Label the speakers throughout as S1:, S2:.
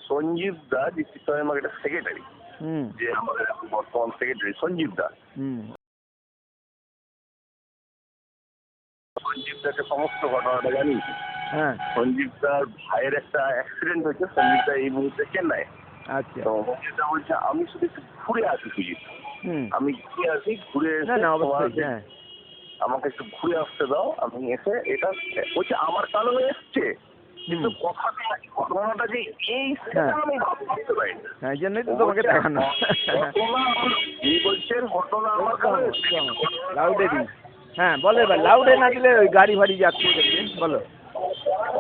S1: সঞ্জীব দা district মার্কেটের secretary,
S2: হুম
S1: যে আমাদের বর্তমান সেক্রেটারি সঞ্জীব দা।
S2: হুম
S1: সঞ্জীব দাকে সমস্ত ঘটনাটা জানিয়েছি।
S2: হ্যাঁ
S1: সঞ্জীব দার ভাইয়ের একটা অ্যাক্সিডেন্ট হয়েছে, সঞ্জীব দা এই মুহূর্তে চেন্নাই।
S2: আচ্ছা
S1: তো সঞ্জীব দা বলছে আমি শুধু একটু ঘুরে আসি সুজিত,
S2: হুম
S1: আমি ঘুরে আসি, ঘুরে
S2: না
S1: এসে
S2: না অবশ্যই
S1: তোমাকে
S2: হ্যাঁ
S1: আমাকে একটু ঘুরে আসতে দাও, আমি এসে এটা বলছে আমার কারণে এসছে, কিন্তু
S2: হুম
S1: কথাটা ঘটনাটা যে এই সেটা
S2: হ্যাঁ
S1: আমি ভাবতে পারি না।
S2: হ্যাঁ এই জন্যই তো তোমাকে দেখানো
S1: এই বলছেন ঘটনা আমার কারণে এসছে, কিন্তু ঘটনাটা
S2: লাউডে
S1: আমার-
S2: দিই হ্যাঁ বলো এবার লাউডে না দিলে ওই গাড়ি ফাড়ি যাচ্ছে দেখবে বলো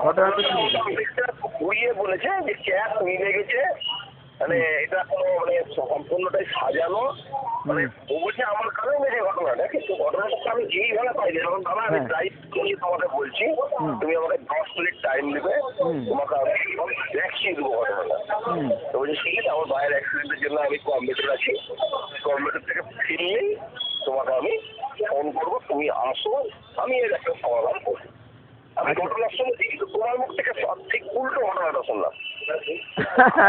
S2: ঘটনা তো কি
S1: ঘুরিয়ে বলেছে যে ক্যাশ মিলে গেছে, মানে এটা কোনো মানে সম্পূর্ণটাই সাজানো, মানে ও বলছে আমার কারণে মেরে ঘটনাটা, কিন্তু ঘটনাটা আমি এইভাবে পাইনি। এখন দাদা আমি
S2: হ্যাঁ।
S1: ড্রাইভ করে তোমাকে বলছি,
S2: হুম।
S1: তুমি আমাকে 10 মিনিট টাইম দেবে,
S2: হুম।
S1: তোমাকে আমি দেখিয়ে দেবো ঘটনাটা।
S2: হুম
S1: তো বলছি ঠিক আছে, আমার ভাইয়ের অ্যাক্সিডেন্টের জন্য আমি কম্পিউটার আছি, কম্পিউটার থেকে ফিরলেই তোমাকে আমি ফোন করবো, তুমি আসো, আমি এর একটা সমাধান করবো। আমি ঘটনার শুনেছি, কিন্তু তোমার মুখ থেকে ঠিক উল্টো ঘটনাটা শুনলাম।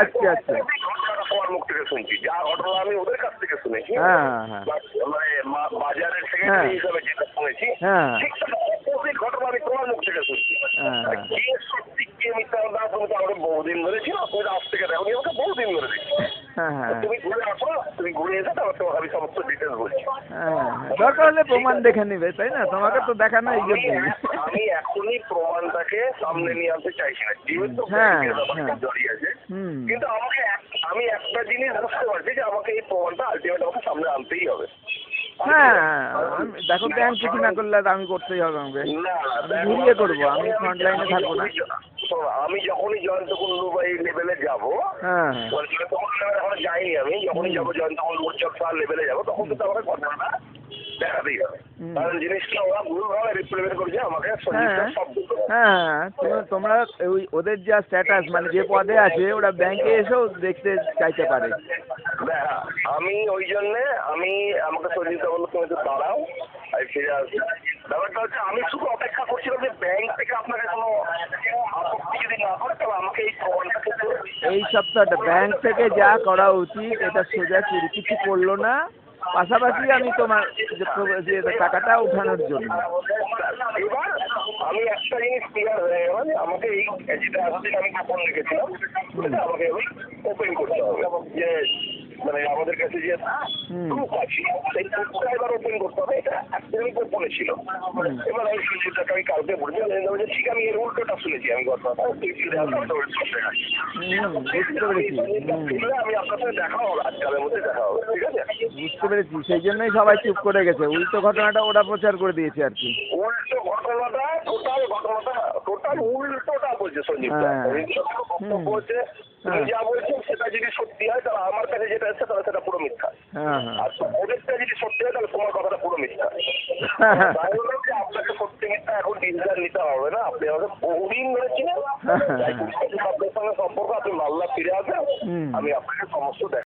S2: আচ্ছা আচ্ছা
S1: ঘটনাটা তোমার মুখ থেকে শুনছি, যা ঘটনা আমি ওদের কাছ থেকে শুনেছি,
S2: হ্যাঁ হ্যাঁ
S1: মানে বাজারের
S2: হ্যাঁ।
S1: সেক্রেটারি হিসাবে যেটা শুনেছি,
S2: হ্যাঁ
S1: ঠিক তার অপোজিট ঘটনা আমি তোমার মুখ থেকে শুনছি।
S2: হ্যাঁ
S1: কে সত্যি কে মিথ্যা না, তুমি তো আমাকে বহুদিন ধরে ছিল, তুমি আজ থেকে দেখো আমাকে বহুদিন ধরে দেখছি।
S2: হ্যাঁ হ্যাঁ
S1: তুমি ঘুরে আসো, তুমি ঘুরে এসে তারপর তোমাকে আমি সমস্ত ডিটেলস বলছি।
S2: হ্যাঁ দরকার হলে প্রমাণ দেখে নিবে তাই না তোমাকে তো দেখানো এই জন্যই
S1: আমি এখনই প্রমাণটাকে সামনে নিয়ে আনতে চাইছি না, যেহেতু
S2: হ্যাঁ,
S1: ব্যাংকের ব্যাপারটা
S2: হ্যাঁ।
S1: জড়িয়ে আছে।
S2: হুম
S1: কিন্তু আমি একটা জিনিস বুঝতে পারছি যে আমাকে এই প্রমাণটা আলটিমেট আমাকে সামনে আনতেই হবে।
S2: হ্যাঁ দেখো ব্যাংক কিছু না করলে তো আমি করতেই হবে আমাকে
S1: না,
S2: আমি ঘুরিয়ে করবো আমি ফ্রন্ট লাইনে থাকবো না
S1: আমি যখনই জয়ন্ত কুন্ডু বা এই লেভেলে যাবো,
S2: হ্যাঁ
S1: এখন যাইনি, আমি যখনই যাবো জয়ন্ত কুন্ডু উচ্চস্তর লেভেলে যাবো, তখন কিন্তু আমাকে ঘটনাটা দেখাতেই হবে।
S2: হুম।
S1: কারণ জিনিসটা ওরা ভুলভাবে রিপ্রেজেন্ট করছে আমাকে সঞ্জীবটা সব দুটো।
S2: হ্যাঁ তোমরা ওই ওদের যা স্ট্যাটাস মানে যে পদে আছে ওরা ব্যাংকে এসেও দেখতে চাইতে পারে
S1: আমি ওই জন্যে আমাকে সঞ্জীবটা বললো তুমি একটু দাঁড়াও, আমি ফিরে আসছি। ব্যাপারটা হচ্ছে আমি শুধু অপেক্ষা করছিলাম যে ব্যাংক থেকে আপনাকে কোনো আপত্তি যদি না করে, তবে আমাকে এই প্রমাণটা কিন্তু
S2: এই সপ্তাহটা ব্যাংক থেকে যা করা উচিত এটা সোজা চুরি কিছু করলো না, পাশাপাশি আমি তোমার যে টাকাটা উঠানোর জন্য
S1: এবার আমি একটা জিনিস ক্লিয়ার হয়ে গেল যে আমাকে এই যেটা আজকে আমি গোপন রেখেছিলাম সেটা আমাকে ওই ওপেন করতে হবে, যে মানে আমাদের কাছে যে প্রুফ আছে সেই প্রুফটা এবার ওপেন করতে হবে, এটা একদমই গোপনে ছিল। এবার আমি সঞ্জীবটাকে আমি কালকে বলছি যে ঠিক আমি এর উল্টোটা শুনেছি, আমি ঘটনাটা
S2: বুঝতে পেরেছি
S1: আমি আপনার সাথে দেখা হবে, আজকালের মধ্যে দেখা হবে, ঠিক আছে?
S2: বুঝতে পেরেছি সেই জন্যই সবাই চুপ করে গেছে, উল্টো ঘটনাটা ওরা প্রচার করে দিয়েছে আর কি।
S1: উল্টো ঘটনাটা টোটাল উল্টোটা বলছে সঞ্জীবটা। বক্তব্য হচ্ছে তুমি যা বলছো সেটা যদি সত্যি হয় তাহলে আমার কাছে যেটা এসছে তাহলে সেটা পুরো মিথ্যা,
S2: হ্যাঁ
S1: আর ওদেরটা যদি সত্যি হয় তাহলে তোমার কথাটা পুরো মিথ্যা। তাই হলো যে আপনাকে সত্যি মিথ্যা এখন ডিসিশন নিতে হবে না, আপনি আমাকে বহুদিন ধরে চিনেন, আপনার সঙ্গে সম্পর্ক, আপনি মাল্লা ফিরে আসেন, আমি আপনাকে সমস্ত